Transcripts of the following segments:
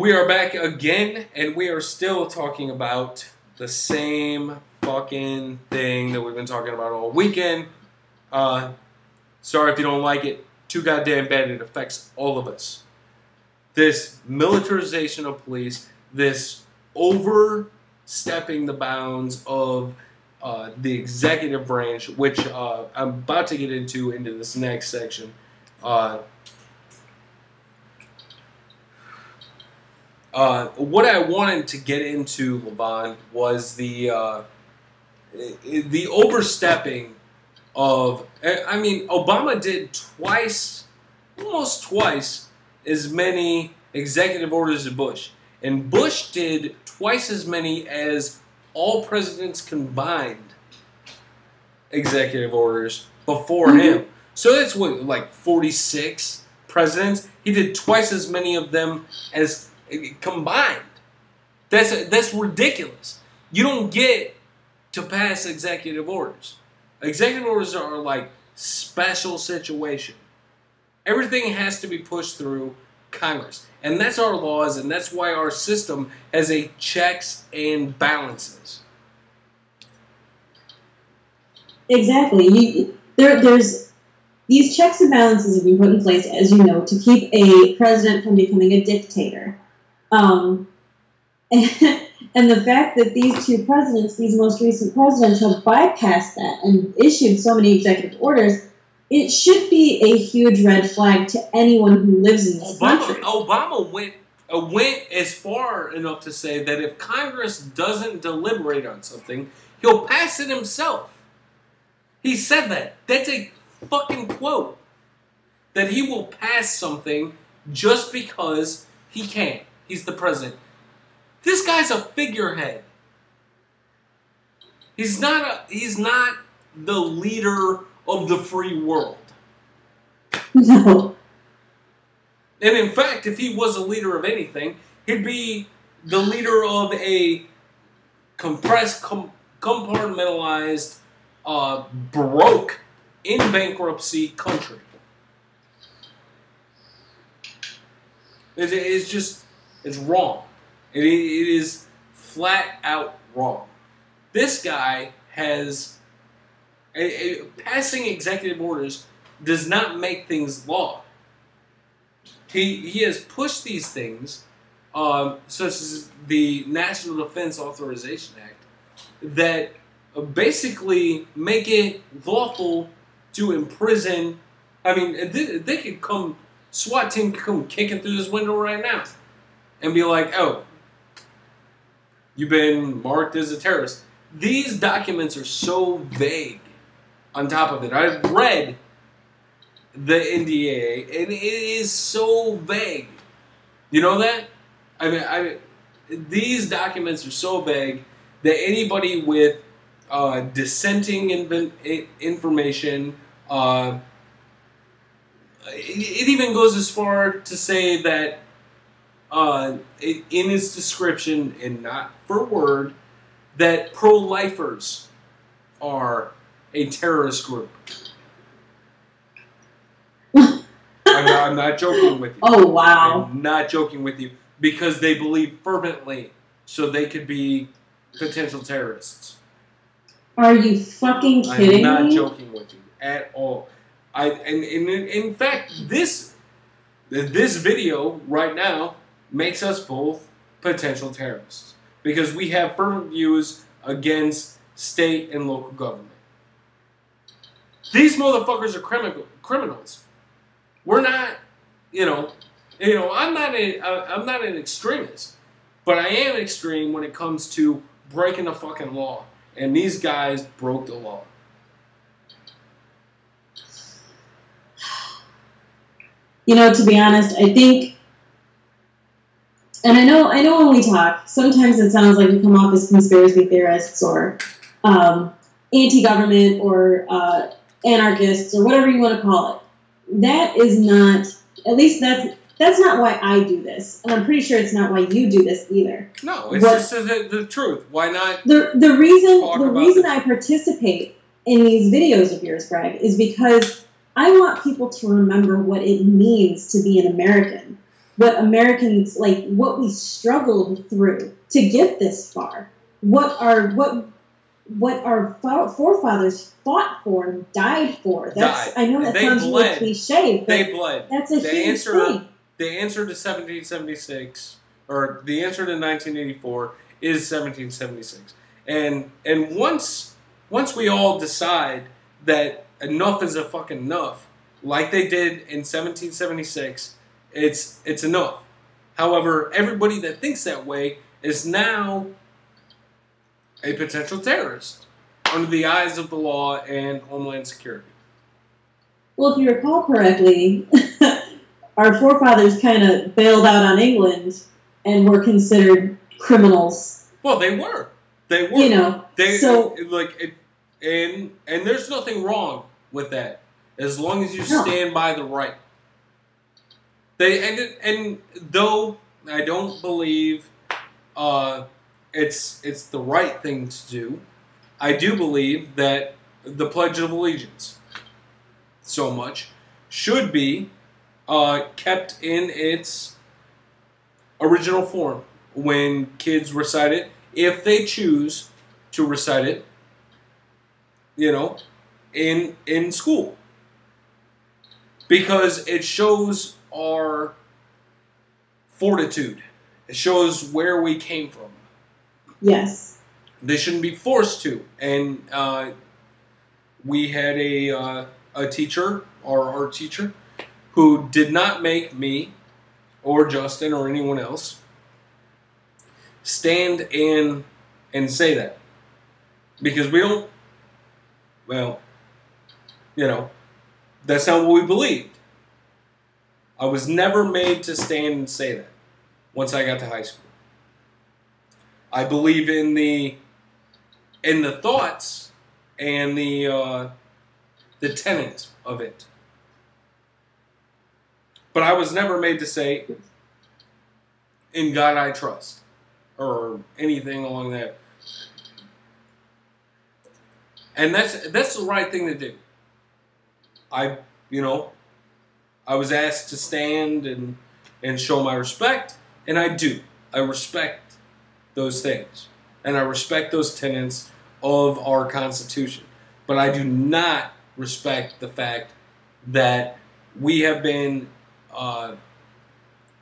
We are back again, and we are still talking about the same fucking thing that we've been talking about all weekend. Sorry if you don't like it. Too goddamn bad. It affects all of us. This militarization of police, this overstepping the bounds of the executive branch, which I'm about to get into this next section. What I wanted to get into, Levon, was the overstepping of. I mean, Obama did almost twice as many executive orders as Bush, and Bush did twice as many as all presidents combined executive orders before him. So that's what, like 46 presidents. He did twice as many of them as combined. That's ridiculous. You don't get to pass executive orders. Executive orders are like special situation. Everything has to be pushed through Congress. And that's our laws, and that's why our system has a checks and balances. Exactly. There's these checks and balances have been put in place, as you know, to keep a president from becoming a dictator. And the fact that these two presidents, these most recent presidents, have bypassed that and issued so many executive orders, it should be a huge red flag to anyone who lives in this country. Obama went as far enough to say that if Congress doesn't deliberate on something, he'll pass it himself. He said that. That's a fucking quote. That he will pass something just because he can. He's the president. This guy's a figurehead. He's not the leader of the free world. No. And in fact, if he was a leader of anything, he'd be the leader of a compressed, compartmentalized, broke, in bankruptcy country. It's wrong. It is flat out wrong. This guy has... passing executive orders does not make things law. He has pushed these things, such as the National Defense Authorization Act, that basically make it lawful to imprison. I mean, they could come, SWAT team could come kicking through this window right now and be like, "Oh, you've been marked as a terrorist." These documents are so vague. On top of it, I've read the NDAA, and it is so vague. You know that? I mean, these documents are so vague that anybody with dissenting information, it even goes as far to say that in its description, and not for word, that pro-lifers are a terrorist group. I'm not joking with you. Oh, wow. I'm not joking with you. Because they believe fervently so they could be potential terrorists. Are you fucking kidding me? I'm not joking with you at all. In fact, this video right now makes us both potential terrorists. Because we have firm views against state and local government. These motherfuckers are criminals. We're not, I'm not an extremist, but I am extreme when it comes to breaking the fucking law. And these guys broke the law. To be honest, I think, and I know when we talk, sometimes it sounds like we come off as conspiracy theorists or anti-government or anarchists or whatever you want to call it. That is not, at least that's not why I do this. And I'm pretty sure it's not why you do this either. No, it's just the truth. Why not? The reason I participate in these videos of yours, Greg, is because I want people to remember what it means to be an American. what Americans, like, what we struggled through to get this far, what our forefathers fought for and died for. I know that sounds really cliche, but they bled. That's a huge thing. The answer to 1776, or the answer to 1984, is 1776. And once we all decide that enough is a fucking enough, like they did in 1776, it's enough. However, everybody that thinks that way is now a potential terrorist under the eyes of the law and Homeland Security. Well, if you recall correctly, our forefathers kind of bailed out on England and were considered criminals. Well, they were. You know, and there's nothing wrong with that as long as you stand by the right. And though I don't believe it's the right thing to do, I do believe that the Pledge of Allegiance so much should be kept in its original form when kids recite it, if they choose to recite it, you know, in school. Because it shows our fortitude. It shows where we came from. Yes. They shouldn't be forced to. And we had a teacher, our art teacher, who did not make me or Justin or anyone else stand and say that. Because we don't, well, you know, that's not what we believed. I was never made to stand and say that once I got to high school. I believe in the thoughts and the tenet of it. But I was never made to say, "In God I trust," or anything along that. And that's the right thing to do. I was asked to stand and show my respect, and I do. I respect those things, and I respect those tenets of our Constitution. But I do not respect the fact that we have been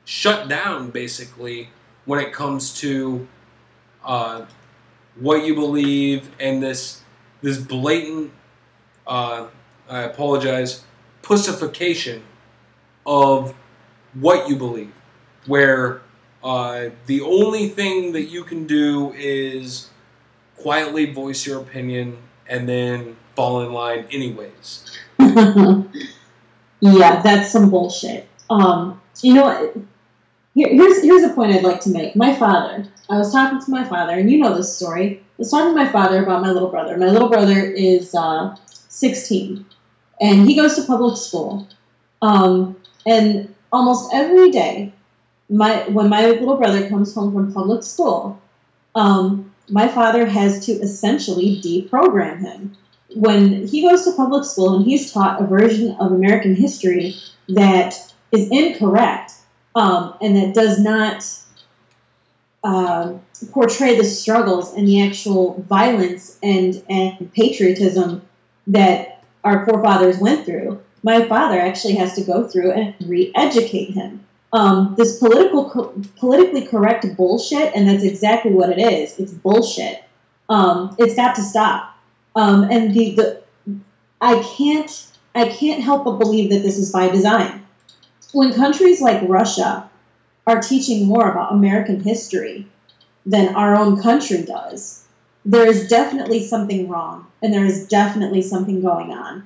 shut down, basically, when it comes to what you believe, and this blatant, I apologize, pussification of what you believe, where the only thing that you can do is quietly voice your opinion and then fall in line anyways. Yeah, that's some bullshit. You know what? Here's a point I'd like to make. My father, I was talking to my father, and you know this story. I was talking to my father about my little brother. My little brother is 16, and he goes to public school. And almost every day, when my little brother comes home from public school, my father has to essentially deprogram him. When he goes to public school and he's taught a version of American history that is incorrect, and that does not portray the struggles and the actual violence and patriotism that our forefathers went through, my father actually has to go through and re-educate him. This politically correct bullshit, and that's exactly what it is. It's bullshit. It's got to stop. And I can't help but believe that this is by design. When countries like Russia are teaching more about American history than our own country does, there is definitely something wrong, and there is definitely something going on.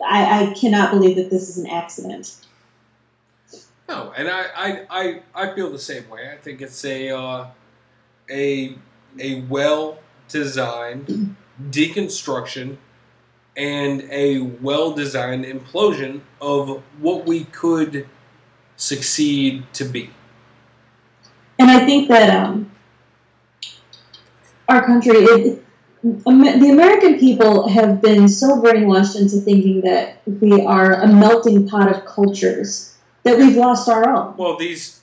I cannot believe that this is an accident. No, and I feel the same way. I think it's a well-designed deconstruction and a well-designed implosion of what we could succeed to be. And I think that our country, the American people have been so brainwashed into thinking that we are a melting pot of cultures, that we've lost our own. Well, these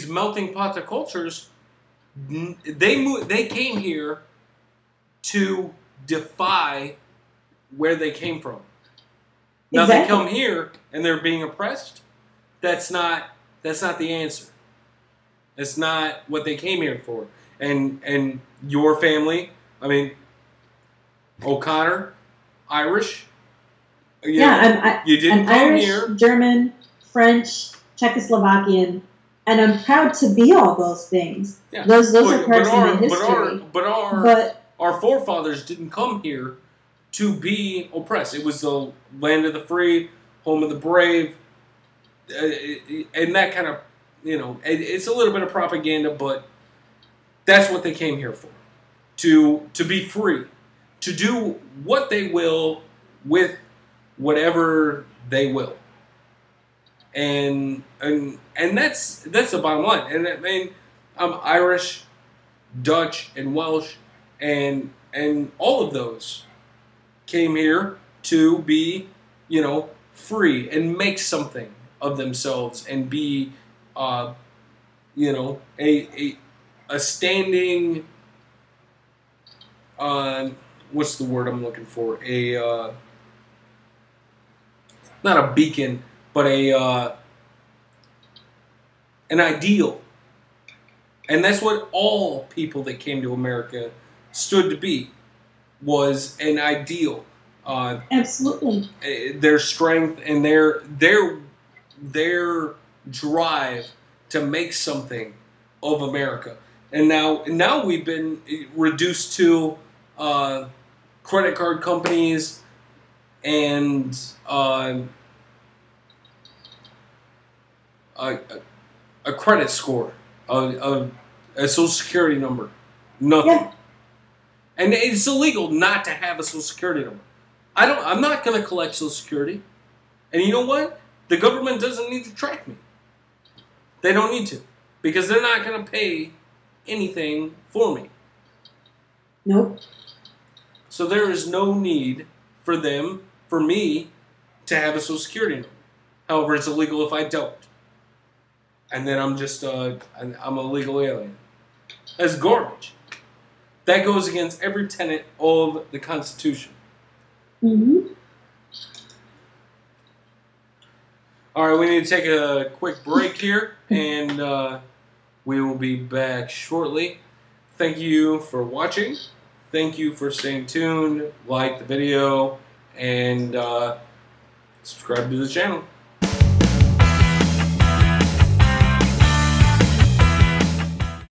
melting pots of cultures, they came here to defy where they came from. Now Exactly. they come here and they're being oppressed. That's not the answer. That's not what they came here for. And your family, I mean, O'Connor, Irish. You didn't I'm come Irish, here. German, French, Czechoslovakian, and I'm proud to be all those things. Yeah. Those are parts of my history. But our forefathers didn't come here to be oppressed. It was the land of the free, home of the brave, and that kind of, it's a little bit of propaganda, but that's what they came here for. To be free. To do what they will with whatever they will. And that's the bottom line. And I mean, I'm Irish, Dutch, and Welsh, and all of those came here to be, free and make something of themselves and be, a standing, what's the word I'm looking for? Not a beacon, but an ideal. And that's what all people that came to America stood to be, was an ideal. Absolutely. Their strength and their drive to make something of America. And now we've been reduced to credit card companies and a credit score, a social security number, nothing. Yeah. And it's illegal not to have a social security number. I'm not going to collect social security. And you know what? The government doesn't need to track me. They don't need to, because they're not going to pay anything for me. Nope. So there is no need for me, to have a social security number. However, it's illegal if I don't. And then I'm just, I'm a legal alien. That's garbage. That goes against every tenet of the Constitution. Mm-hmm. All right, we need to take a quick break here, and we will be back shortly. Thank you for watching. Thank you for staying tuned. Like the video, and subscribe to the channel.